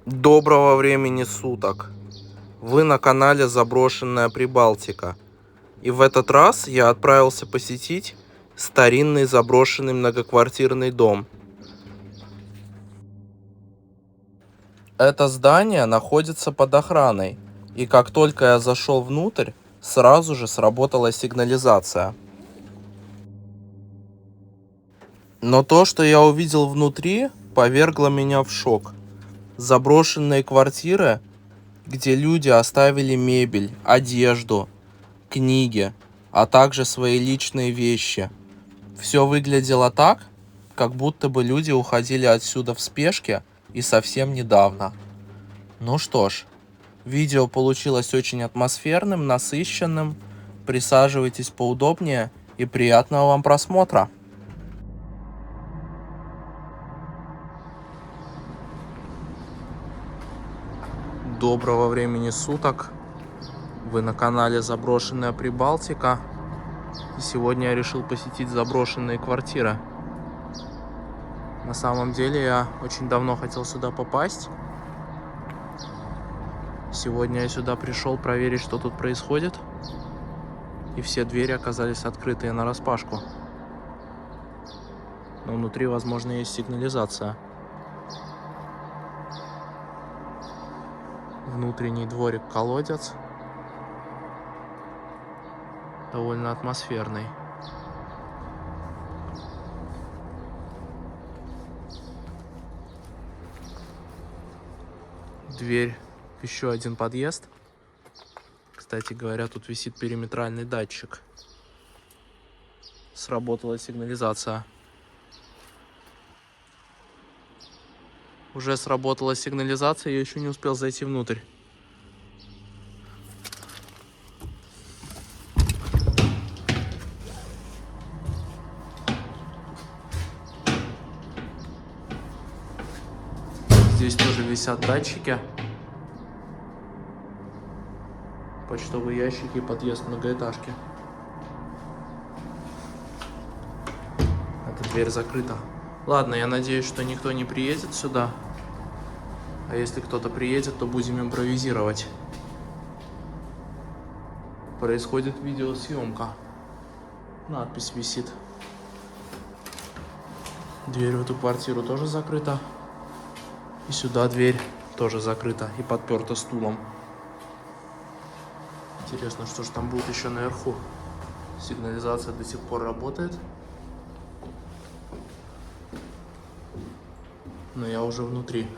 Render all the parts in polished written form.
Доброго времени суток! Вы на канале Заброшенная Прибалтика. И в этот раз я отправился посетить старинный заброшенный многоквартирный дом. Это здание находится под охраной, и как только я зашел внутрь, сразу же сработала сигнализация. Но то, что я увидел внутри, повергло меня в шок. Заброшенные квартиры, где люди оставили мебель, одежду, книги, а также свои личные вещи. Все выглядело так, как будто бы люди уходили отсюда в спешке и совсем недавно. Ну что ж, видео получилось очень атмосферным, насыщенным. Присаживайтесь поудобнее и приятного вам просмотра. Доброго времени суток! Вы на канале Заброшенная Прибалтика. И сегодня я решил посетить заброшенные квартиры. На самом деле я очень давно хотел сюда попасть. Сегодня я сюда пришел проверить, что тут происходит. И все двери оказались открытые нараспашку. Но внутри, возможно, есть сигнализация. Внутренний дворик-колодец. Довольно атмосферный. Дверь в еще один подъезд. Кстати говоря, тут висит периметральный датчик. Сработала сигнализация. Уже сработала сигнализация, я еще не успел зайти внутрь. Здесь тоже висят датчики. Почтовые ящики и подъезд многоэтажки. Эта дверь закрыта. Ладно, я надеюсь, что никто не приедет сюда. А если кто-то приедет, то будем импровизировать. Происходит видеосъемка. Надпись висит. Дверь в эту квартиру тоже закрыта. И сюда дверь тоже закрыта и подперта стулом. Интересно, что же там будет еще наверху. Сигнализация до сих пор работает. Но я уже внутри.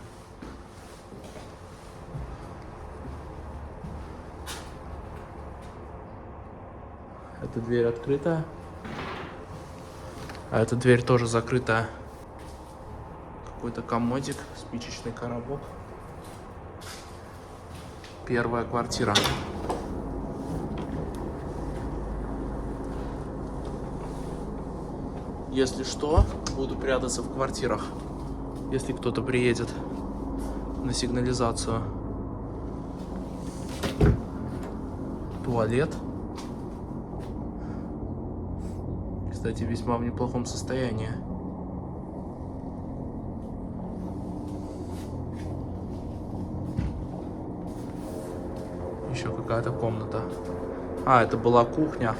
Эта дверь открытая. А эта дверь тоже закрытая. Какой-то комодик, спичечный коробок. Первая квартира. Если что, буду прятаться в квартирах, если кто-то приедет на сигнализацию. Туалет. Кстати, весьма в неплохом состоянии. Еще какая-то комната. А, это была кухня.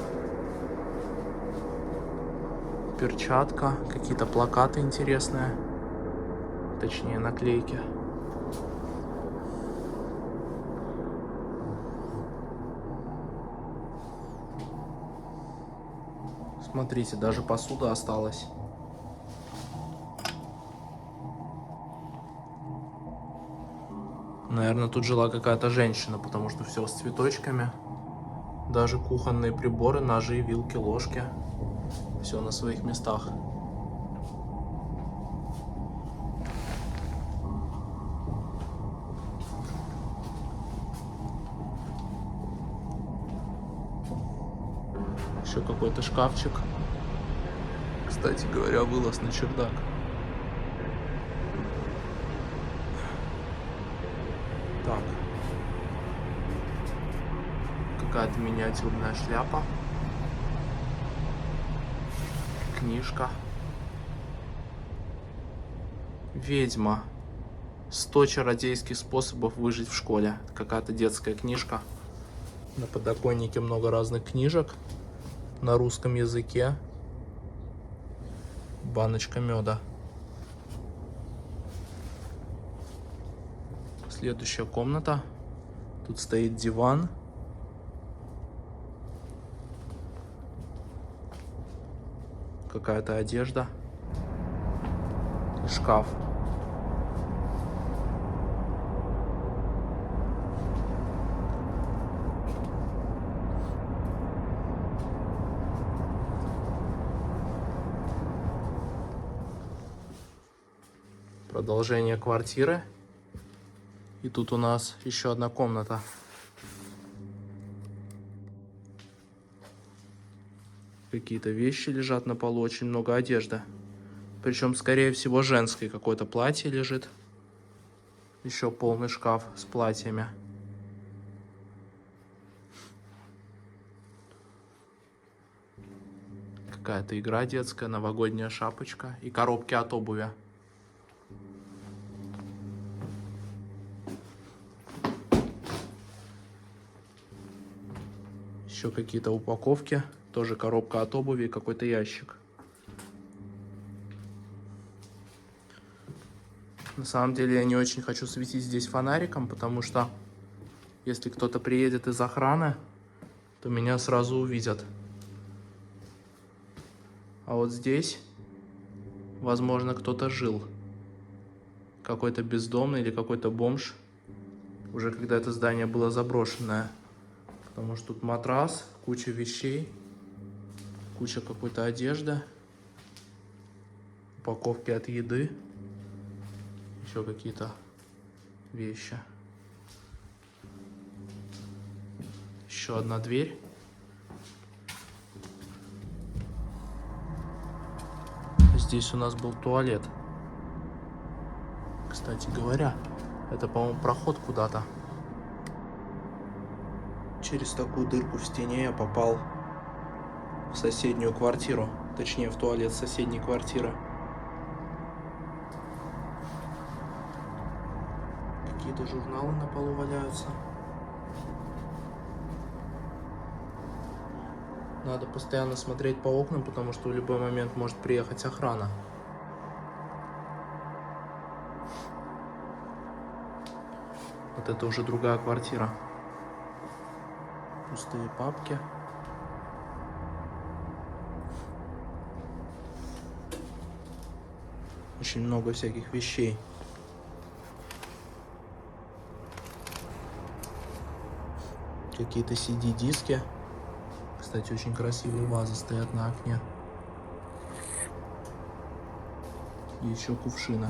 Перчатка, какие-то плакаты интересные. Точнее, наклейки. Смотрите, даже посуда осталась. Наверное, тут жила какая-то женщина, потому что все с цветочками. Даже кухонные приборы, ножи, вилки, ложки. Все на своих местах. Еще какой-то шкафчик. Кстати говоря, вылаз на чердак. Так. Какая-то миниатюрная шляпа. Книжка. Ведьма. 100 чародейских способов выжить в школе. Какая-то детская книжка. На подоконнике много разных книжек на русском языке. Баночка меда. Следующая комната. Тут стоит диван. Какая-то одежда. И шкаф. Продолжение квартиры. И тут у нас еще одна комната. Какие-то вещи лежат на полу, очень много одежды. Причем, скорее всего, женской. Какое-то платье лежит. Еще полный шкаф с платьями. Какая-то игра детская, новогодняя шапочка и коробки от обуви. Еще какие-то упаковки. Тоже коробка от обуви и какой-то ящик. На самом деле я не очень хочу светить здесь фонариком, потому что если кто-то приедет из охраны, то меня сразу увидят. А вот здесь, возможно, кто-то жил. Какой-то бездомный или какой-то бомж. Уже когда это здание было заброшенное. Потому что тут матрас, куча вещей, куча какой-то одежды, упаковки от еды, еще какие-то вещи. Еще одна дверь. Здесь у нас был туалет. Кстати говоря, это, по-моему, проход куда-то. Через такую дырку в стене я попал в соседнюю квартиру. Точнее, в туалет соседней квартиры. Какие-то журналы на полу валяются. Надо постоянно смотреть по окнам, потому что в любой момент может приехать охрана. Вот это уже другая квартира. Пустые папки. Очень много всяких вещей. Какие-то CD-диски. Кстати, очень красивые вазы стоят на окне. И еще кувшины.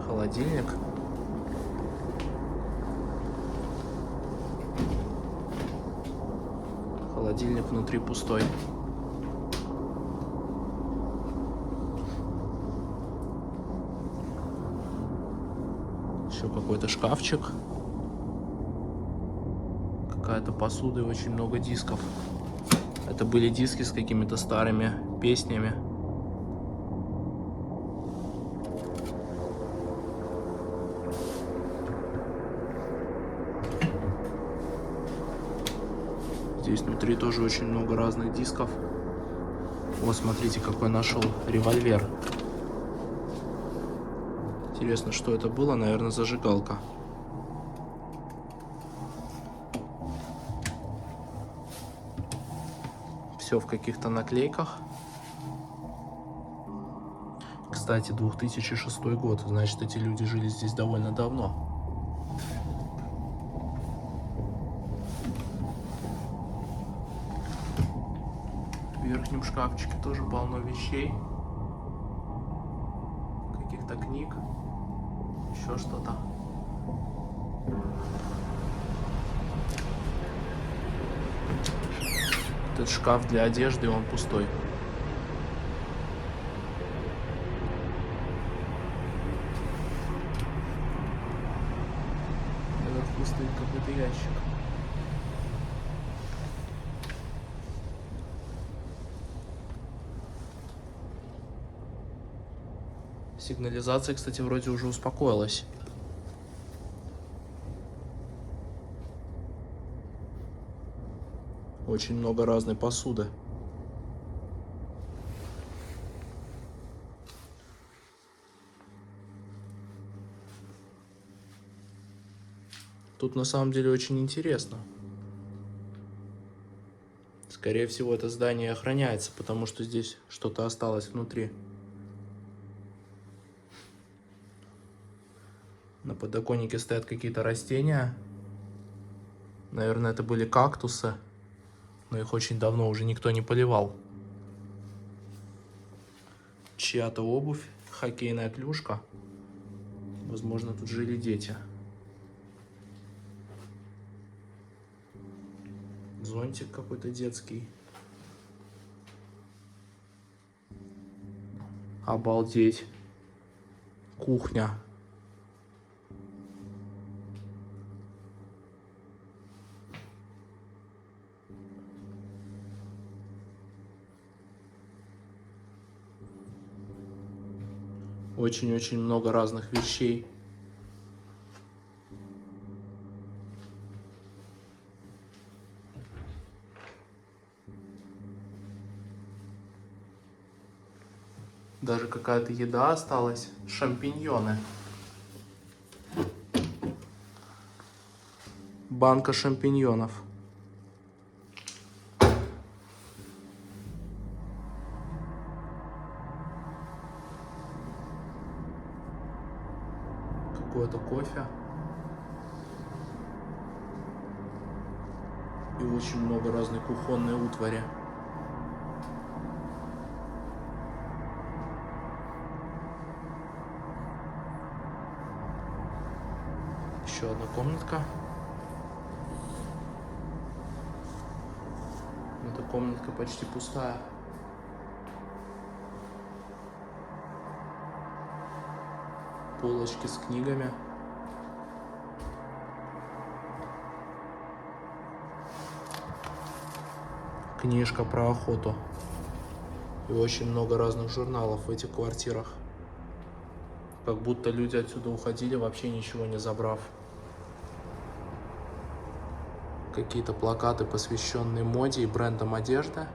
Холодильник. Холодильник внутри пустой. Еще какой-то шкафчик. Какая-то посуда и очень много дисков. Это были диски с какими-то старыми песнями. Здесь внутри тоже очень много разных дисков. Вот, смотрите, какой нашел револьвер. Интересно, что это было? Наверное, зажигалка. Все в каких-то наклейках. Кстати, 2006 год. Значит, эти люди жили здесь довольно давно. В верхнем шкафчике тоже полно вещей. Каких-то книг. Еще что-то. Этот шкаф для одежды, он пустой. Наверху стоит какой-то ящик. Сигнализация, кстати, вроде уже успокоилась. Очень много разной посуды. Тут на самом деле очень интересно. Скорее всего, это здание охраняется, потому что здесь что-то осталось внутри. На подоконнике стоят какие-то растения. Наверное, это были кактусы, но их очень давно уже никто не поливал. Чья-то обувь, хоккейная клюшка. Возможно, тут жили дети. Зонтик какой-то детский. Обалдеть. Кухня. Очень-очень много разных вещей. Даже какая-то еда осталась. Шампиньоны. Банка шампиньонов. Какое-то кофе. И очень много разной кухонной утвари. Еще одна комнатка. Эта комнатка почти пустая. Полочки с книгами. Книжка про охоту. И очень много разных журналов в этих квартирах. Как будто люди отсюда уходили, вообще ничего не забрав. Какие-то плакаты, посвященные моде и брендам одежды.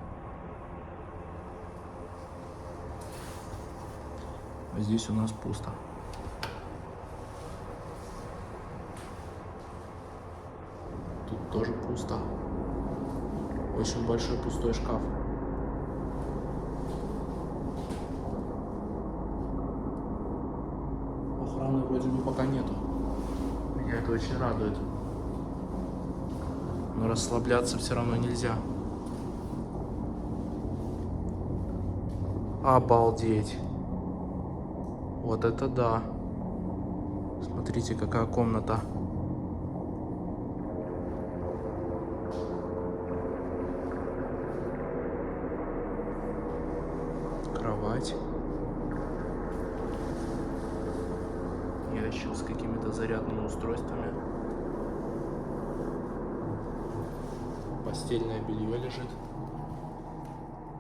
А здесь у нас пусто. Тут тоже пусто. Очень большой пустой шкаф. Охраны вроде бы пока нету. Меня это очень радует. Но расслабляться все равно нельзя. Обалдеть. Вот это да. Смотрите, какая комната. Кровать. Ящик с какими-то зарядными устройствами. Постельное белье лежит.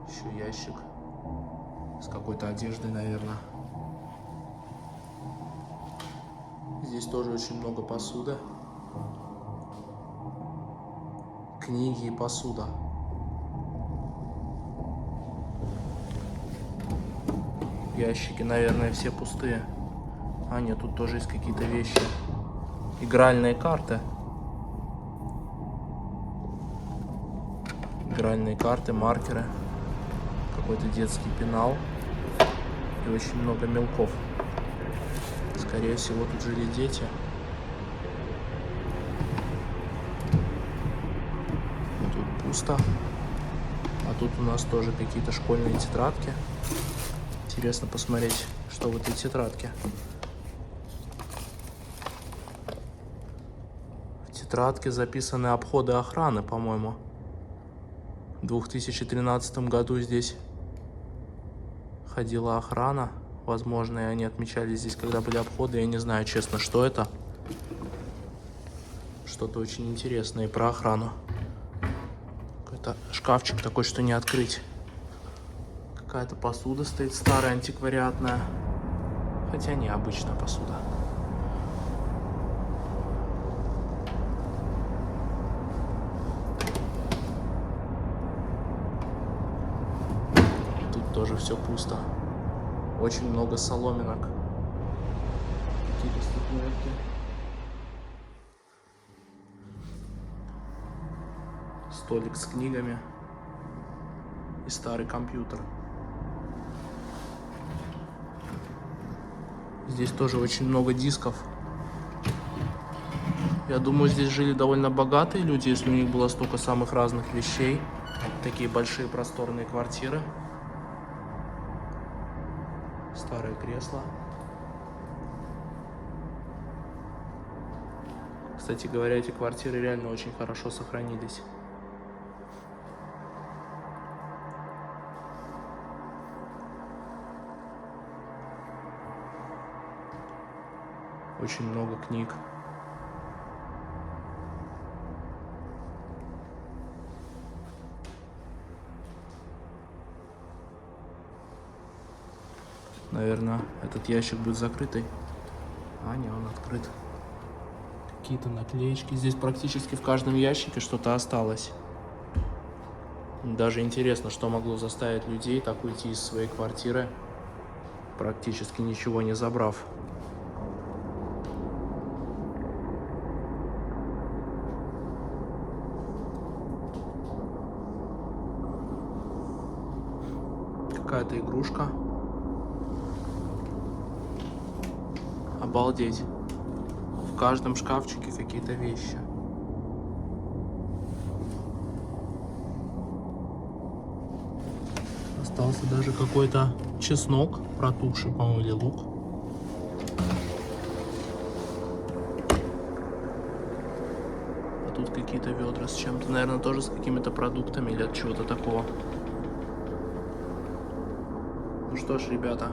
Еще ящик с какой-то одеждой, наверное. Здесь тоже очень много посуды. Книги и посуда. Ящики, наверное, все пустые. А, нет, тут тоже есть какие-то вещи. Игральные карты. Игральные карты, маркеры. Какой-то детский пенал. И очень много мелков. Скорее всего, тут жили дети. Тут пусто. А тут у нас тоже какие-то школьные тетрадки. Интересно посмотреть, что в этой тетрадке. В тетрадке записаны обходы охраны, по-моему. В 2013 году здесь ходила охрана. Возможно, и они отмечали здесь, когда были обходы. Я не знаю, честно, что это. Что-то очень интересное про охрану. Какой-то шкафчик такой, что не открыть. Какая-то посуда стоит старая, антиквариатная. Хотя необычная посуда. Тут тоже все пусто. Очень много соломинок. Какие-то статуэтки. Столик с книгами. И старый компьютер. Здесь тоже очень много дисков. Я думаю, здесь жили довольно богатые люди, если у них было столько самых разных вещей. Такие большие просторные квартиры. Старое кресло. Кстати говоря, эти квартиры реально очень хорошо сохранились. Очень много книг. Наверное, этот ящик будет закрытый. А, не, он открыт. Какие-то наклеечки. Здесь практически в каждом ящике что-то осталось. Даже интересно, что могло заставить людей так уйти из своей квартиры, практически ничего не забрав. Какая-то игрушка. Обалдеть. В каждом шкафчике какие-то вещи. Остался даже какой-то чеснок протухший, по-моему, или лук. А тут какие-то ведра с чем-то, наверное, тоже с какими-то продуктами или от чего-то такого. Ну что ж, ребята,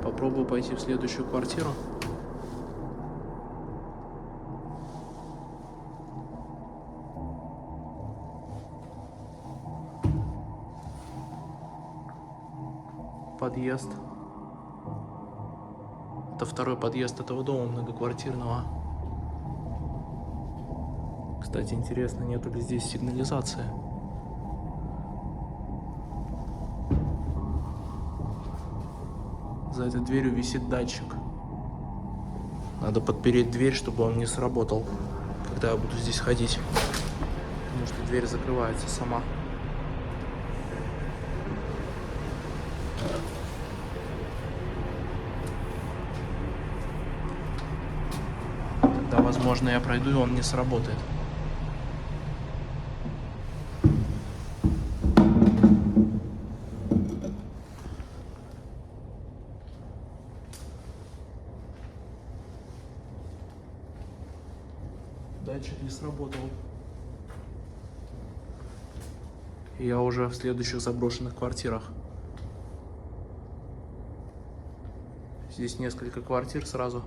попробую пойти в следующую квартиру. Подъезд. Это второй подъезд этого дома многоквартирного. Кстати, интересно, нету ли здесь сигнализации? За этой дверью висит датчик. Надо подпереть дверь, чтобы он не сработал, когда я буду здесь ходить. Потому что дверь закрывается сама. Тогда, возможно, я пройду, и он не сработает. Датчик не сработал. И я уже в следующих заброшенных квартирах. Здесь несколько квартир сразу.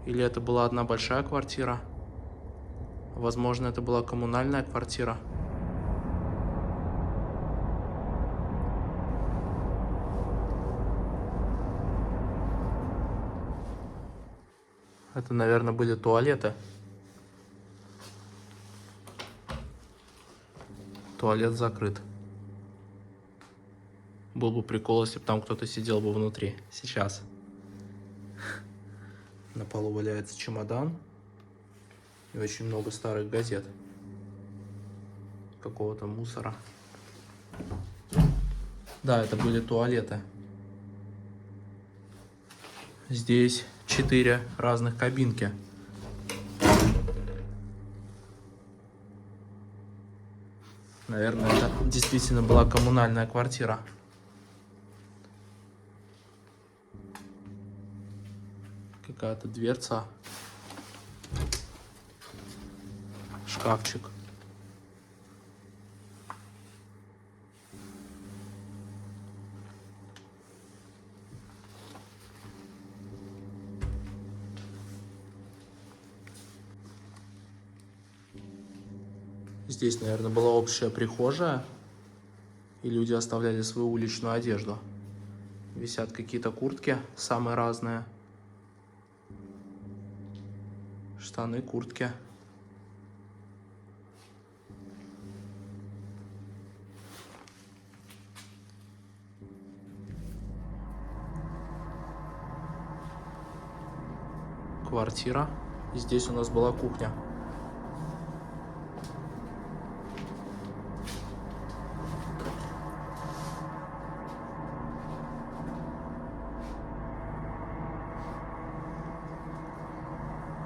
Или это была одна большая квартира? Возможно, это была коммунальная квартира. Это, наверное, были туалеты. Туалет закрыт. Был бы прикол, если бы там кто-то сидел бы внутри. Сейчас. На полу валяется чемодан. И очень много старых газет. Какого-то мусора. Да, это были туалеты. Здесь 4 разных кабинки. Наверное, это действительно была коммунальная квартира. Какая-то дверца. Шкафчик. Здесь, наверное, была общая прихожая, и люди оставляли свою уличную одежду. Висят какие-то куртки, самые разные. Штаны, куртки. Квартира. И здесь у нас была кухня.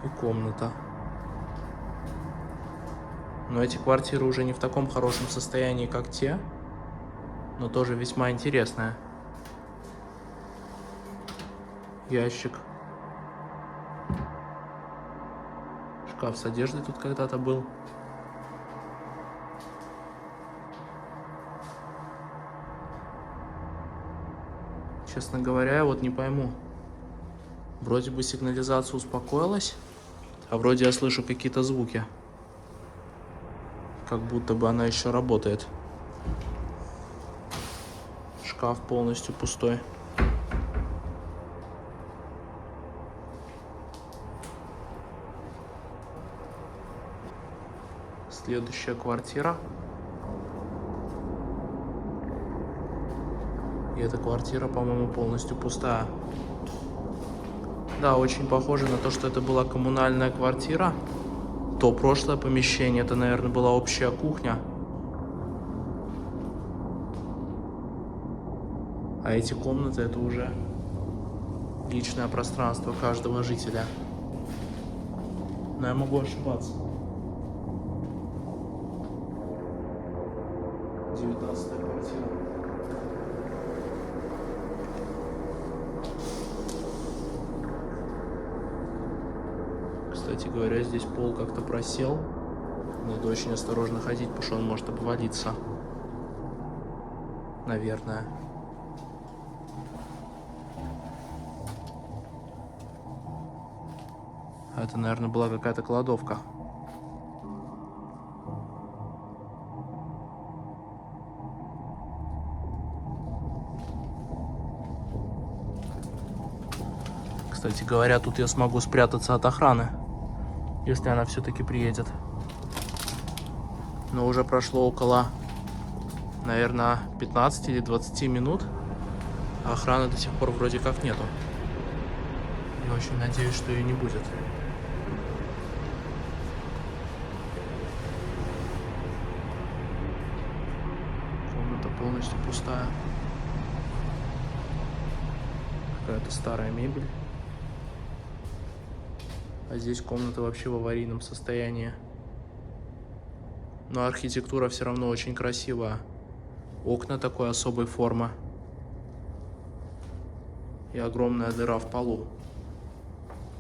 И комната. Но эти квартиры уже не в таком хорошем состоянии, как те, но тоже весьма интересная. Ящик. Шкаф с одеждой тут когда-то был. Честно говоря, я вот не пойму. Вроде бы сигнализация успокоилась, а вроде я слышу какие-то звуки. Как будто бы она еще работает. Шкаф полностью пустой. Следующая квартира. И эта квартира, по-моему, полностью пустая. Да, очень похоже на то, что это была коммунальная квартира. То прошлое помещение, это, наверное, была общая кухня. А эти комнаты, это уже личное пространство каждого жителя. Но я могу ошибаться. 19-я квартира. Кстати говоря, здесь пол как-то просел. Надо очень осторожно ходить, потому что он может обвалиться. Наверное. А это, наверное, была какая-то кладовка. Кстати говоря, тут я смогу спрятаться от охраны, если она все-таки приедет. Но уже прошло около, наверное, 15 или 20 минут, а охраны до сих пор вроде как нету. Я очень надеюсь, что ее не будет. Комната полностью пустая. Какая-то старая мебель. А здесь комната вообще в аварийном состоянии. Но архитектура все равно очень красивая. Окна такой особой формы. И огромная дыра в полу.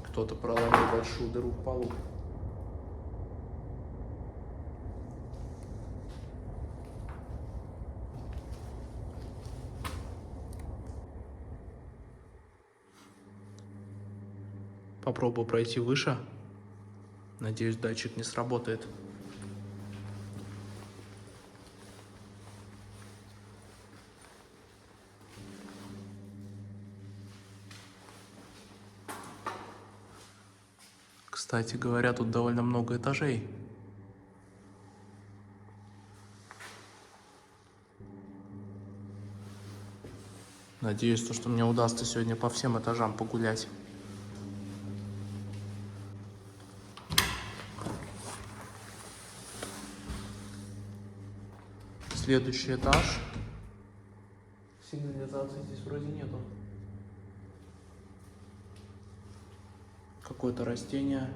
Кто-то проломил большую дыру в полу. Попробую пройти выше. Надеюсь, датчик не сработает. Кстати говоря, тут довольно много этажей. Надеюсь, что мне удастся сегодня по всем этажам погулять. Следующий этаж. Сигнализации здесь вроде нету. Какое-то растение,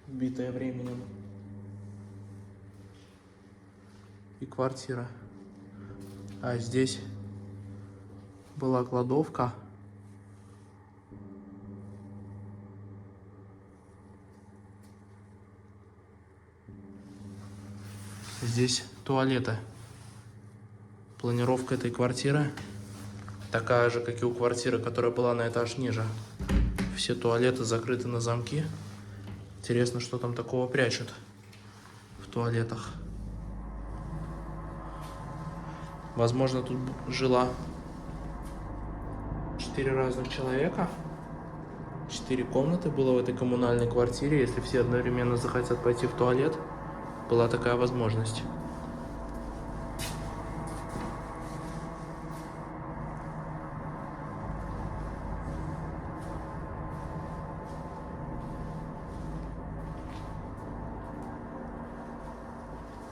битое временем. И квартира. А здесь была кладовка. Здесь туалеты. Планировка этой квартиры такая же, как и у квартиры, которая была на этаж ниже. Все туалеты закрыты на замки. Интересно, что там такого прячут в туалетах. Возможно, тут жила 4 разных человека. 4 комнаты было в этой коммунальной квартире. Если все одновременно захотят пойти в туалет, была такая возможность.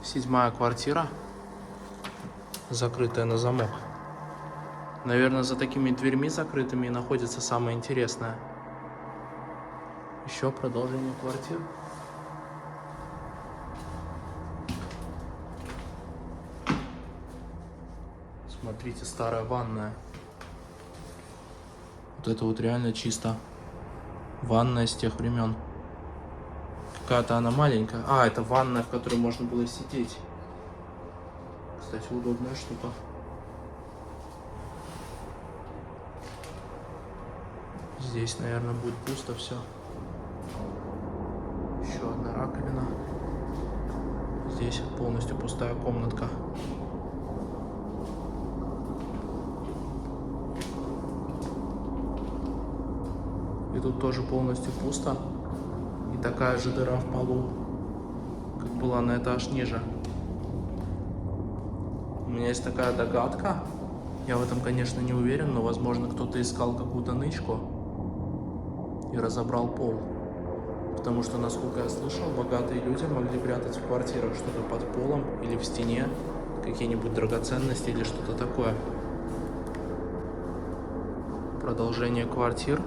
Седьмая квартира, закрытая на замок. Наверное, за такими дверьми закрытыми находится самое интересное. Еще продолжение квартир. Смотрите, старая ванная. Вот это вот реально чисто ванная с тех времен. Какая-то она маленькая. А, это ванная, в которой можно было сидеть. Кстати, удобная штука. Здесь, наверное, будет пусто все. Еще одна раковина. Здесь полностью пустая комнатка. И тут тоже полностью пусто. И такая же дыра в полу, как была на этаж ниже. У меня есть такая догадка. Я в этом, конечно, не уверен, но, возможно, кто-то искал какую-то нычку и разобрал пол. Потому что, насколько я слышал, богатые люди могли прятать в квартирах что-то под полом или в стене, какие-нибудь драгоценности или что-то такое. Продолжение квартир.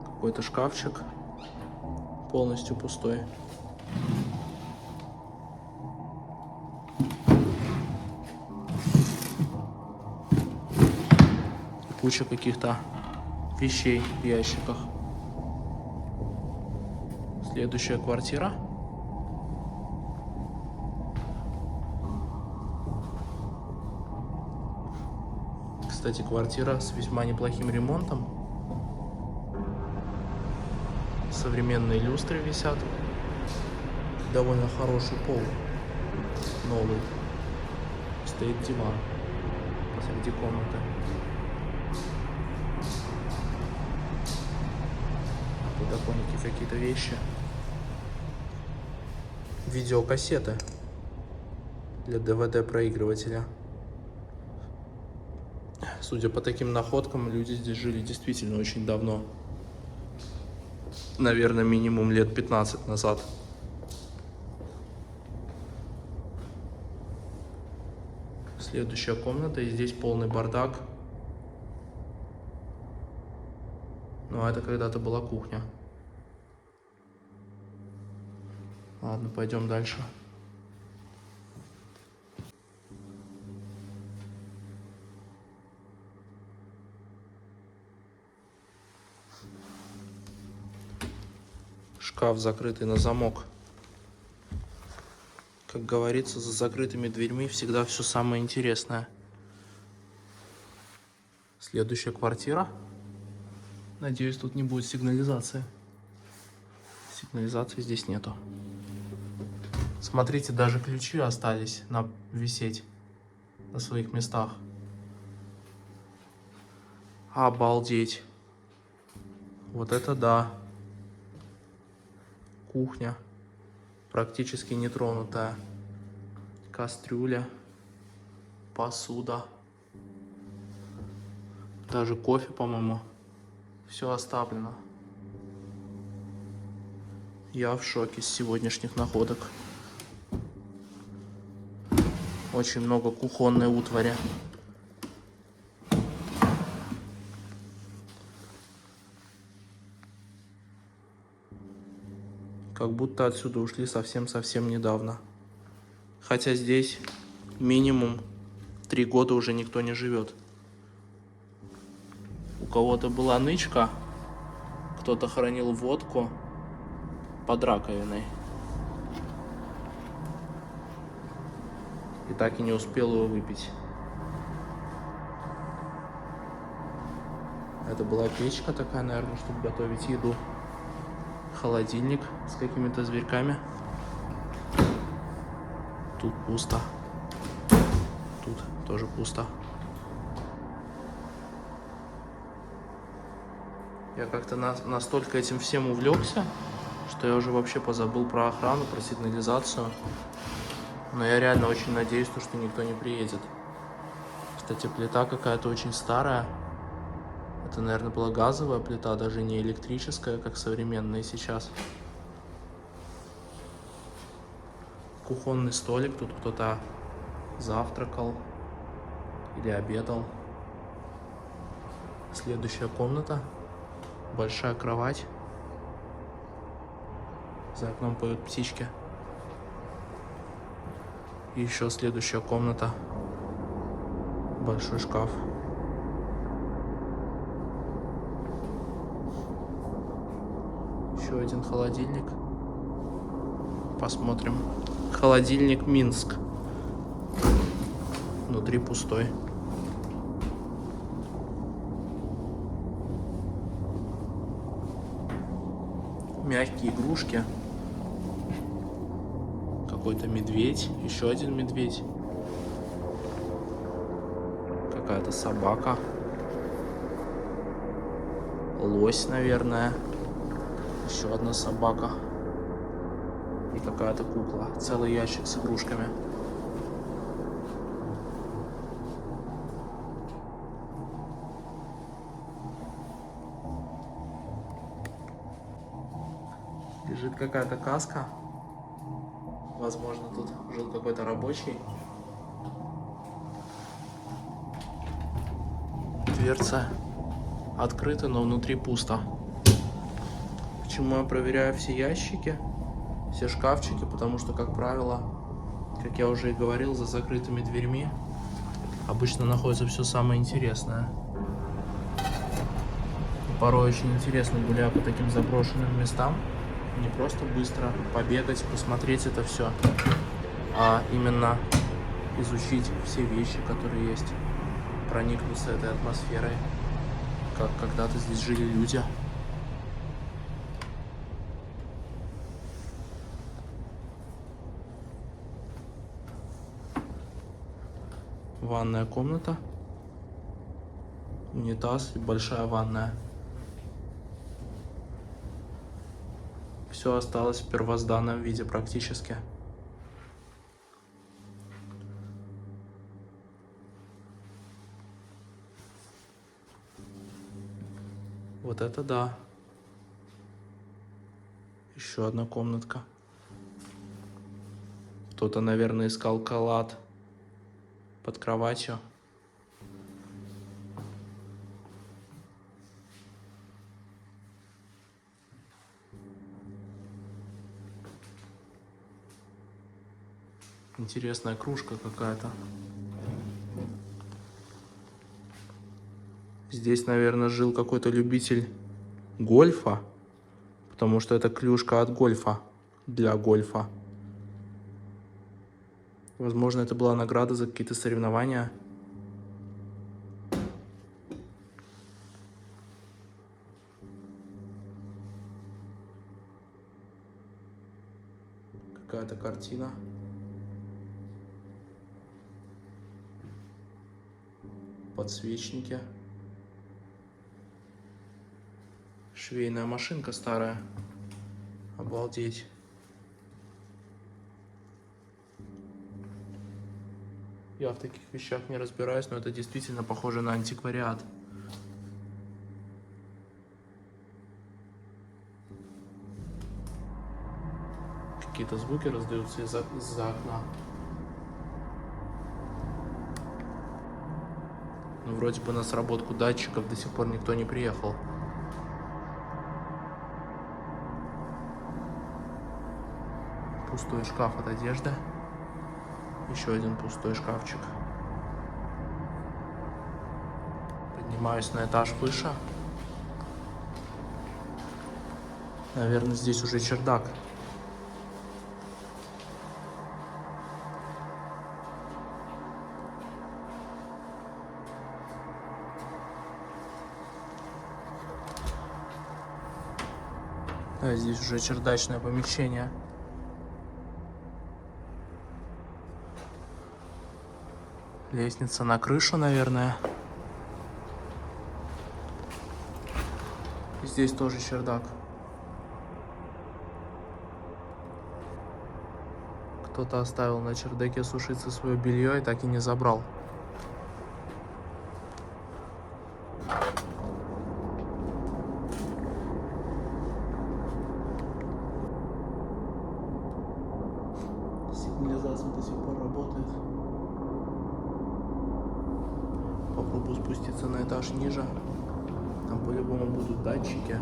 Какой-то шкафчик полностью пустой. Куча каких-то вещей в ящиках. Следующая квартира. Кстати, квартира с весьма неплохим ремонтом. Современные люстры висят. Довольно хороший пол. Новый. Стоит диван посреди комнаты. На подоконнике какие-то вещи. Видеокассеты для DVD-проигрывателя. Судя по таким находкам, люди здесь жили действительно очень давно. Наверное, минимум лет 15 назад. Следующая комната, и здесь полный бардак. Ну, а это когда-то была кухня. Ладно, пойдем дальше. Шкаф, закрытый на замок. Как говорится, за закрытыми дверьми всегда все самое интересное. Следующая квартира. Надеюсь, тут не будет сигнализации. Сигнализации здесь нету. Смотрите, даже ключи остались висеть на своих местах. Обалдеть. Вот это да. Кухня. Практически нетронутая. Кастрюля. Посуда. Даже кофе, по-моему. Все оставлено. Я в шоке с сегодняшних находок. Очень много кухонной утвари. Как будто отсюда ушли совсем-совсем недавно. Хотя здесь минимум 3 года уже никто не живет. У кого-то была нычка, кто-то хранил водку под раковиной. И так и не успел его выпить. Это была печка такая, наверное, чтобы готовить еду. Холодильник с какими-то зверьками. Тут пусто. Тут тоже пусто. Я как-то настолько этим всем увлекся, что я уже вообще позабыл про охрану, про сигнализацию. Но я реально очень надеюсь, что никто не приедет. Кстати, плита какая-то очень старая. Это, наверное, была газовая плита, даже не электрическая, как современные сейчас. Кухонный столик, тут кто-то завтракал или обедал. Следующая комната. Большая кровать. За окном поют птички. И еще следующая комната. Большой шкаф. Еще один холодильник. Посмотрим. Холодильник Минск. Внутри пустой. Мягкие игрушки. Какой-то медведь. Еще один медведь. Какая-то собака. Лось, наверное. Еще одна собака. И какая-то кукла. Целый ящик с игрушками. Лежит какая-то каска. Возможно, тут жил какой-то рабочий. Дверца открыта, но внутри пусто. Почему я проверяю все ящики, все шкафчики? Потому что, как правило, как я уже и говорил, за закрытыми дверьми обычно находится все самое интересное. И порой очень интересно, гуляя по таким заброшенным местам, не просто быстро побегать, посмотреть это все, а именно изучить все вещи, которые есть, проникнуться этой атмосферой, как когда-то здесь жили люди. Ванная комната, унитаз и большая ванная. Все осталось в первозданном виде практически. Вот это да. Еще одна комнатка. Кто-то, наверное, искал клад под кроватью. Интересная кружка какая-то. Здесь, наверное, жил какой-то любитель гольфа, потому что это клюшка от гольфа, для гольфа. Возможно, это была награда за какие-то соревнования. Какая-то картина. Подсвечники. Швейная машинка старая. Обалдеть. Я в таких вещах не разбираюсь, но это действительно похоже на антиквариат. Какие-то звуки раздаются из-за окна. Ну, вроде бы на сработку датчиков до сих пор никто не приехал. Пустой шкаф от одежды. Еще один пустой шкафчик. Поднимаюсь на этаж выше. Наверное, здесь уже чердак. А здесь уже чердачное помещение. Лестница на крышу, наверное. Здесь тоже чердак. Кто-то оставил на чердаке сушиться свое белье и так и не забрал. Сигнализация до сих пор работает. Попробую спуститься на этаж ниже. Там по-любому будут датчики.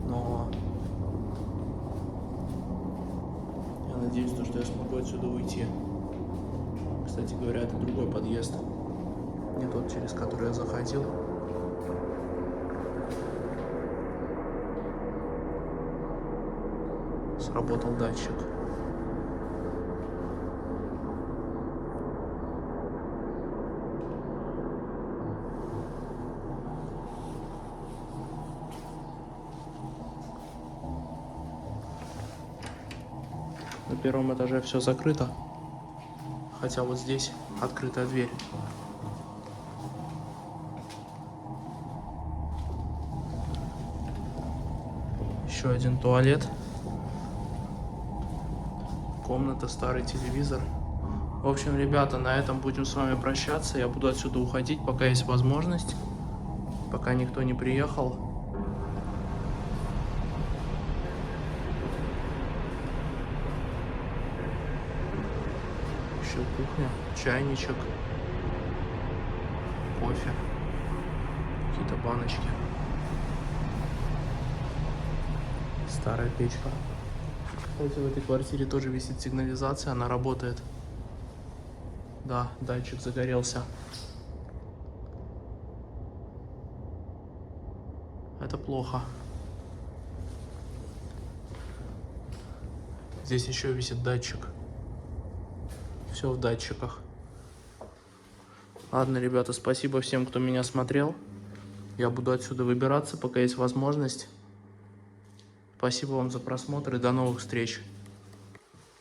Но я надеюсь, что я смогу отсюда уйти. Кстати говоря, это другой подъезд. Не тот, через который я заходил. Сработал датчик. На первом этаже все закрыто. Хотя вот здесь открытая дверь. Еще один туалет. Комната, старый телевизор. В общем, ребята, на этом будем с вами прощаться. Я буду отсюда уходить, пока есть возможность. Пока никто не приехал. Еще кухня, чайничек, кофе, какие-то баночки. Старая печка. Кстати, в этой квартире тоже висит сигнализация, она работает. Да, датчик загорелся. Это плохо. Здесь еще висит датчик. Все в датчиках. Ладно, ребята, спасибо всем, кто меня смотрел. Я буду отсюда выбираться, пока есть возможность. Спасибо вам за просмотр и до новых встреч.